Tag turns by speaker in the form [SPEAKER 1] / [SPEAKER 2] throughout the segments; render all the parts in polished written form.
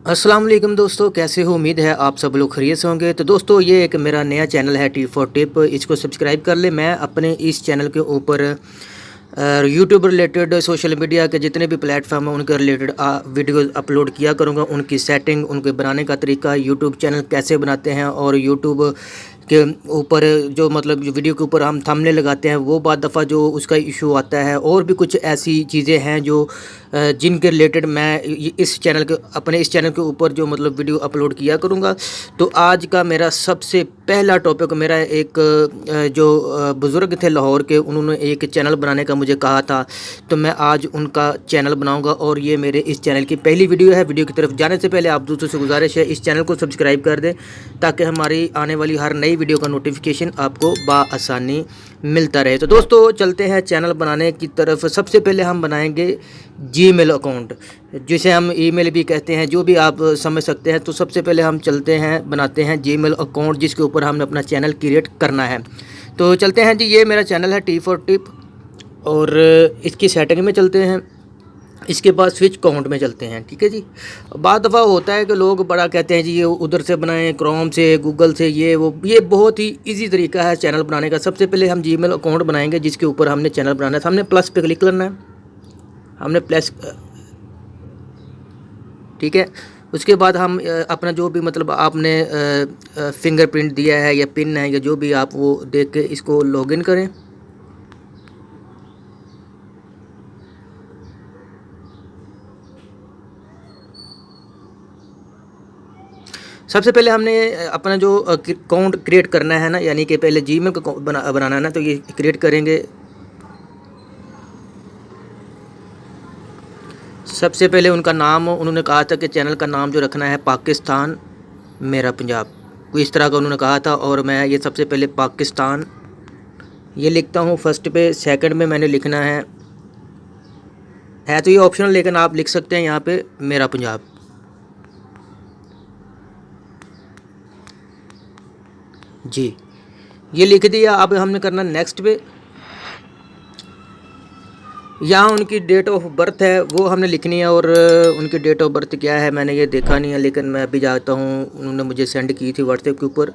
[SPEAKER 1] अस्सलाम वालेकुम दोस्तों, कैसे हो? उम्मीद है आप सब लोग खैरियत से होंगे। तो दोस्तों, ये एक मेरा नया चैनल है टी फॉर टिप, इसको सब्सक्राइब कर ले। मैं अपने इस चैनल के ऊपर यूट्यूब रिलेटेड, सोशल मीडिया के जितने भी प्लेटफॉर्म हैं उनके रिलेटेड वीडियोस अपलोड किया करूँगा। उनकी सेटिंग, उनके बनाने का तरीका, यूट्यूब चैनल कैसे बनाते हैं और यूट्यूब के ऊपर जो मतलब जो वीडियो के ऊपर हम थंबनेल लगाते हैं वो बाद दफ़ा जो उसका इशू आता है, और भी कुछ ऐसी चीज़ें हैं जो जिनके रिलेटेड मैं इस चैनल के अपने इस चैनल के ऊपर जो मतलब वीडियो अपलोड किया करूँगा। तो आज का मेरा सबसे पहला टॉपिक, मेरा एक जो बुज़ुर्ग थे लाहौर के, उन्होंने एक चैनल बनाने का मुझे कहा था, तो मैं आज उनका चैनल बनाऊंगा और ये मेरे इस चैनल की पहली वीडियो है। वीडियो की तरफ जाने से पहले आप दोस्तों से गुजारिश है, इस चैनल को सब्सक्राइब कर दें ताकि हमारी आने वाली हर नई वीडियो का नोटिफिकेशन आपको बाआसानी मिलता रहे। तो दोस्तों, चलते हैं चैनल बनाने की तरफ। सबसे पहले हम बनाएंगे जीमेल अकाउंट, जिसे हम ईमेल भी कहते हैं, जो भी आप समझ सकते हैं। तो सबसे पहले हम चलते हैं, बनाते हैं जीमेल अकाउंट जिसके ऊपर हमने अपना चैनल क्रिएट करना है। तो चलते हैं जी, ये मेरा चैनल है टी फॉर टिप, और इसकी सेटिंग में चलते हैं। इसके बाद स्विच अकाउंट में चलते हैं, ठीक है जी। बाद दफ़ा होता है कि लोग बड़ा कहते हैं जी ये उधर से बनाएं, क्रोम से, गूगल से, ये वो। ये बहुत ही इजी तरीका है चैनल बनाने का। सबसे पहले हम जीमेल अकाउंट बनाएंगे जिसके ऊपर हमने चैनल बनाना है। हमने प्लस पे क्लिक करना है, हमने प्लस, ठीक है। उसके बाद हम अपना जो भी मतलब आपने फिंगरप्रिंट दिया है या पिन है या जो भी, आप वो देख के इसको लॉगिन करें। सबसे पहले हमने अपना जो अकाउंट क्रिएट करना है ना, यानी कि पहले जीमेल का बनाना है ना, तो ये क्रिएट करेंगे। सबसे पहले उनका नाम, उन्होंने कहा था कि चैनल का नाम जो रखना है पाकिस्तान मेरा पंजाब, कोई इस तरह का उन्होंने कहा था। और मैं ये सबसे पहले पाकिस्तान ये लिखता हूँ फर्स्ट पे। सेकंड में मैंने लिखना है तो ये ऑप्शनल, लेकिन आप लिख सकते हैं यहाँ पे मेरा पंजाब जी, ये लिख दिया। अब हमने करना नेक्स्ट पे। यहाँ उनकी डेट ऑफ बर्थ है वो हमने लिखनी है, और उनकी डेट ऑफ बर्थ क्या है मैंने ये देखा नहीं है, लेकिन मैं अभी जाता हूँ, उन्होंने मुझे सेंड की थी व्हाट्सएप के ऊपर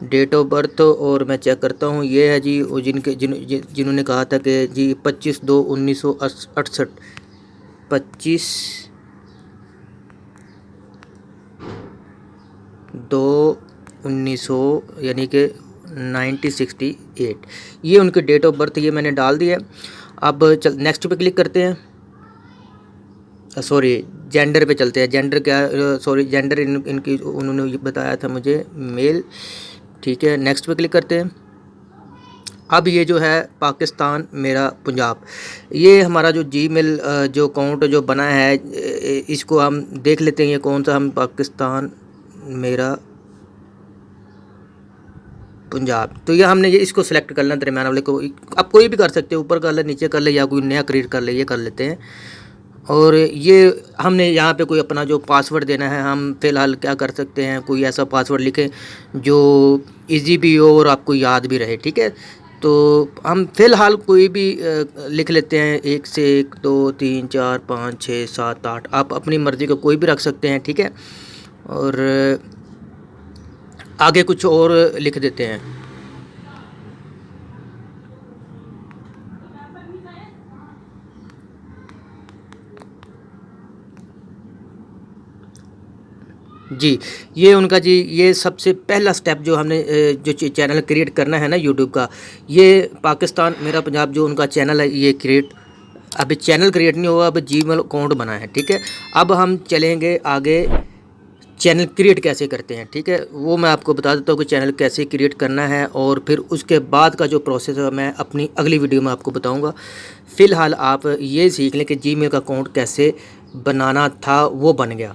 [SPEAKER 1] डेट ऑफ बर्थ, और मैं चेक करता हूँ। ये है जी वो जिन्होंने कहा था कि जी 25/2/1968, 25/2/1900 यानी कि 1968, ये उनकी डेट ऑफ बर्थ, ये मैंने डाल दिया। अब चल नेक्स्ट पे क्लिक करते हैं। सॉरी, जेंडर पे चलते हैं। जेंडर क्या, सॉरी जेंडर इनकी उन्होंने बताया था मुझे मेल, ठीक है। नेक्स्ट पे क्लिक करते हैं। अब ये जो है पाकिस्तान मेरा पंजाब, ये हमारा जो जीमेल जो अकाउंट जो बना है, इसको हम देख लेते हैं ये कौन सा। हम पाकिस्तान मेरा पंजाब, तो ये हमने ये इसको सेलेक्ट करना, दरम्यान वाले को। आप कोई भी कर सकते हो, ऊपर कर ले, नीचे कर ले, या कोई नया क्रिएट कर ले, ये कर लेते हैं। और ये हमने यहाँ पे कोई अपना जो पासवर्ड देना है, हम फ़िलहाल क्या कर सकते हैं, कोई ऐसा पासवर्ड लिखें जो इजी भी हो और आपको याद भी रहे, ठीक है। तो हम फ़िलहाल कोई भी लिख लेते हैं, 1 से 1 2 3 4 5 6 7 8, आप अपनी मर्ज़ी का कोई भी रख सकते हैं, ठीक है। और आगे कुछ और लिख देते हैं। जी, ये उनका जी, ये सबसे पहला स्टेप जो हमने जो चैनल क्रिएट करना है ना यूट्यूब का, ये पाकिस्तान मेरा पंजाब जो उनका चैनल है, ये क्रिएट, अभी चैनल क्रिएट नहीं हुआ, अब जीमेल अकाउंट बना है, ठीक है। अब हम चलेंगे आगे, चैनल क्रिएट कैसे करते हैं, ठीक है, वो मैं आपको बता देता हूँ कि चैनल कैसे क्रिएट करना है, और फिर उसके बाद का जो प्रोसेस है मैं अपनी अगली वीडियो में आपको बताऊँगा। फ़िलहाल आप ये सीख लें कि जीमेल का अकाउंट कैसे बनाना था, वो बन गया।